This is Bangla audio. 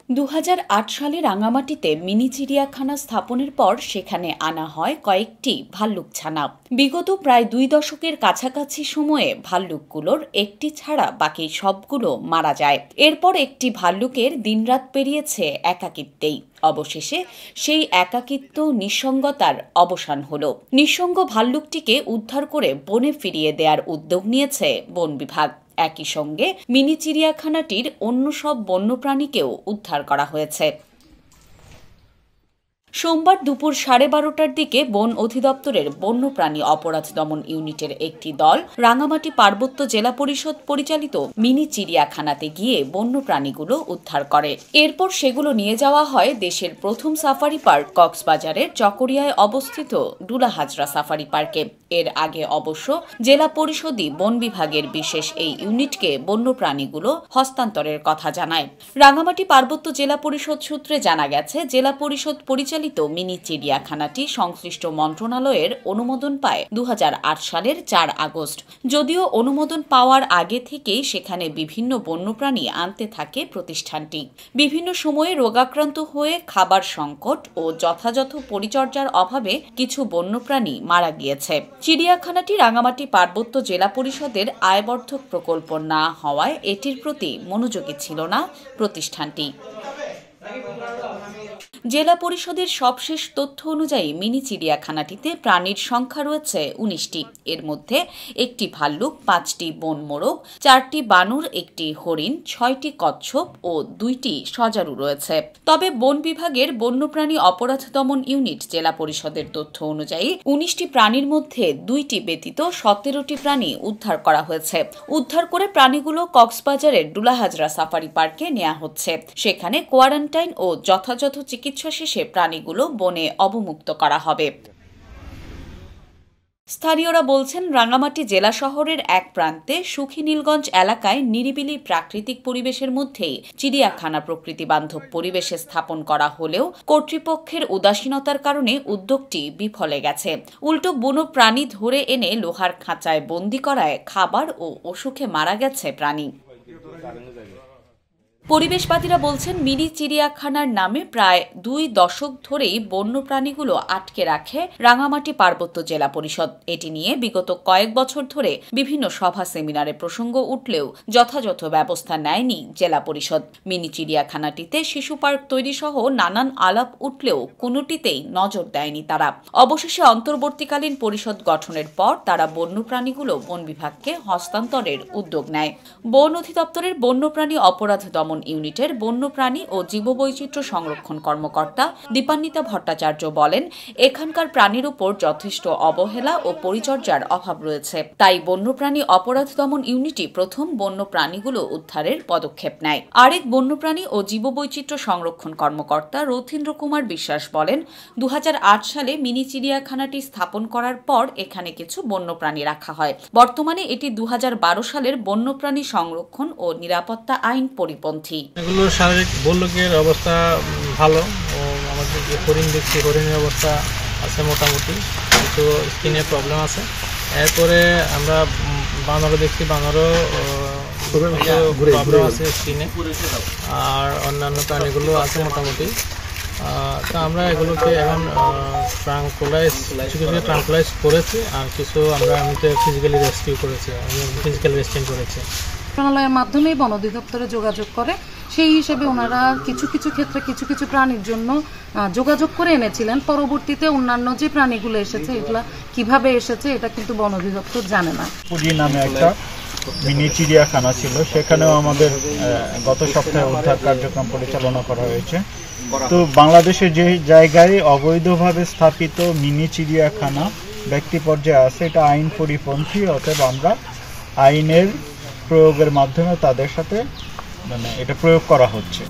2008 সালে রাঙামাটিতে মিনি চিড়িয়াখানা স্থাপনের পর সেখানে আনা হয় কয়েকটি ভাল্লুকছানা। বিগত প্রায় 2 দশকের কাছাকাছি সময়ে ভাল্লুকগুলোর একটি ছাড়া বাকি সবগুলো মারা যায়। এরপর একটি ভাল্লুকের দিনরাত পেরিয়েছে একাকিত্বেই। অবশেষে সেই একাকিত্ব নিঃসঙ্গতার অবসান হলো। নিঃসঙ্গ ভাল্লুকটিকে উদ্ধার করে বনে ফিরিয়ে দেওয়ার উদ্যোগ নিয়েছে বন বিভাগ। একই সঙ্গে মিনি চিড়িয়াখানাটির অন্য সব বন্যপ্রাণীকেও উদ্ধার করা হয়েছে। সোমবার দুপুর 12:30টার দিকে বন অধিদপ্তরের বন্যপ্রাণী অপরাধ দমন ইউনিটের একটি দল রাঙামাটি পার্বত্য জেলা পরিষদ পরিচালিত মিনি চিড়িয়াখানাতে গিয়ে বন্যপ্রাণীগুলো উদ্ধার করে। এরপর সেগুলো নিয়ে যাওয়া হয় দেশের প্রথম সাফারি পার্ক কক্সবাজারের চকরিয়ায় অবস্থিত ডুলা হাজরা সাফারি পার্কে। এর আগে অবশ্য জেলা পরিষদই বন বিভাগের বিশেষ এই ইউনিটকে বন্যপ্রাণীগুলো হস্তান্তরের কথা জানায়। রাঙামাটি পার্বত্য জেলা পরিষদ সূত্রে জানা গেছে, জেলা পরিষদ পরিচালিত মিনি চিড়িয়াখানাটি সংশ্লিষ্ট মন্ত্রণালয়ের অনুমোদন পায় 2008 সালের 4 আগস্ট। যদিও অনুমোদন পাওয়ার আগে থেকেই সেখানে বিভিন্ন বন্যপ্রাণী আনতে থাকে প্রতিষ্ঠানটি। বিভিন্ন সময়ে রোগাক্রান্ত হয়ে খাবার সংকট ও যথাযথ পরিচর্যার অভাবে কিছু বন্যপ্রাণী মারা গিয়েছে। চিড়িয়াখানাটি রাঙামাটি পার্বত্য জেলা পরিষদের আয়বর্ধক প্রকল্প না হওয়ায় এটির প্রতি মনোযোগী ছিল না প্রতিষ্ঠানটি। জেলা পরিষদের সবশেষ তথ্য অনুযায়ী মিনি চিড়িয়াখানাটিতে প্রাণীর সংখ্যা রয়েছে 19টি। এর মধ্যে একটি ভাল্লুক, 5টি বন মোরগ, 4টি বানর, একটি হরিণ, 6টি কচ্ছপ ও 2টি সজারু রয়েছে। তবে বন বিভাগের বন্যপ্রাণী অপরাধ দমন ইউনিট জেলা পরিষদের তথ্য অনুযায়ী 19টি প্রাণীর মধ্যে 2টি ব্যতীত 17টি প্রাণী উদ্ধার করা হয়েছে। উদ্ধার করে প্রাণীগুলো কক্সবাজারের ডুলা হাজরা সাফারি পার্কে নেওয়া হচ্ছে। সেখানে কোয়ারেন্টাইন ও যথাযথ চিকিৎসা শেষে প্রাণীগুলো বনে অবমুক্ত করা হবে। স্থানীয়রা বলছেন, রাঙামাটি জেলা শহরের এক প্রান্তে সুখী-নীলগঞ্জ এলাকায় নিরিবিলি প্রাকৃতিক পরিবেশের মধ্যেই চিড়িয়াখানা প্রকৃতি বান্ধব পরিবেশে স্থাপন করা হলেও কর্তৃপক্ষের উদাসীনতার কারণে উদ্যোগটি বিফলে গেছে। উল্টো বন্য প্রাণী ধরে এনে লোহার খাঁচায় বন্দী করায় খাবার ও অসুখে মারা গেছে প্রাণী। পরিবেশবাদীরা বলছেন, মিনি চিড়িয়াখানার নামে প্রায় 2 দশক ধরেই বন্যপ্রাণীগুলো আটকে রাখে রাঙামাটি পার্বত্য জেলা পরিষদ। এটি নিয়ে বিগত কয়েক বছর ধরে বিভিন্ন সভা সেমিনারে প্রসঙ্গ উঠলেও যথাযথ ব্যবস্থা নেয়নি জেলা পরিষদ। মিনি চিড়িয়াখানাটিতে শিশু পার্ক তৈরি সহ নানান আলাপ উঠলেও কোনোটিতেই নজর দেয়নি তারা। অবশেষে অন্তর্বর্তীকালীন পরিষদ গঠনের পর তারা বন্যপ্রাণীগুলো বন বিভাগকে হস্তান্তরের উদ্যোগ নেয়। বন অধিদপ্তরের বন্যপ্রাণী অপরাধ দমন ইউনিটের বন্যপ্রাণী ও জীববৈচিত্র্য সংরক্ষণ কর্মকর্তা দীপান্বিতা ভট্টাচার্য বলেন, এখানকার প্রাণীর উপর যথেষ্ট অবহেলা ও পরিচর্যার অভাব রয়েছে। তাই বন্যপ্রাণী অপরাধ দমন ইউনিটই প্রথম বন্যপ্রাণীগুলো উদ্ধারের পদক্ষেপ নেয়। আরেক বন্যপ্রাণী ও জীববৈচিত্র্য সংরক্ষণ কর্মকর্তা রথীন্দ্র কুমার বিশ্বাস বলেন, 2008 সালে মিনি চিড়িয়াখানাটি স্থাপন করার পর এখানে কিছু বন্যপ্রাণী রাখা হয়। বর্তমানে এটি 2012 সালের বন্যপ্রাণী সংরক্ষণ ও নিরাপত্তা আইন পরিপন্থী। এগুলো শারীরিক বল্লকের অবস্থা ভালো ও আমাদের যে হরিণ দেখছি হরিণের অবস্থা আছে মোটামুটি, কিন্তু স্কিনের প্রবলেম আছে। এরপরে আমরা বানরও দেখছি, বানরও প্রবলেম আছে স্কিনে, আর অন্যান্য প্রাণীগুলো আছে মোটামুটি। তো আমরা এগুলোকে এখন ট্রাঙ্কুলাইজ করেছি, আর কিছু আমরা এমনিতে ফিজিক্যালি রেস্কিউ করেছি, ফিজিক্যাল রেস্টিং করেছি। মন্ত্রণালয়ের মাধ্যমেই বন অধিদপ্তরে যোগাযোগ করে, সেই হিসেবে ওনারা কিছু ক্ষেত্রে কিছু প্রাণীর জন্য যোগাযোগ করে এনেছিলেন। পরবর্তীতে অন্যান্য যে প্রাণীগুলো এসেছে এগুলা কিভাবে এসেছে এটা কিন্তু বন অধিদপ্তর জানে না। পুরী নামে একটা মিনি চিড়িয়াখানা ছিল, সেখানেও আমাদের গত সপ্তাহে উদ্ধার কার্যক্রম পরিচালনা করা হয়েছে। তো বাংলাদেশের যে জায়গায় অবৈধভাবে স্থাপিত মিনি চিড়িয়াখানা ব্যক্তি পর্যায়ে আছে, এটা আইন পরিপন্থী। অতএব আমরা আইনের প্রয়োগের মাধ্যমে তাদের সাথে এটা প্রয়োগ করা হচ্ছে।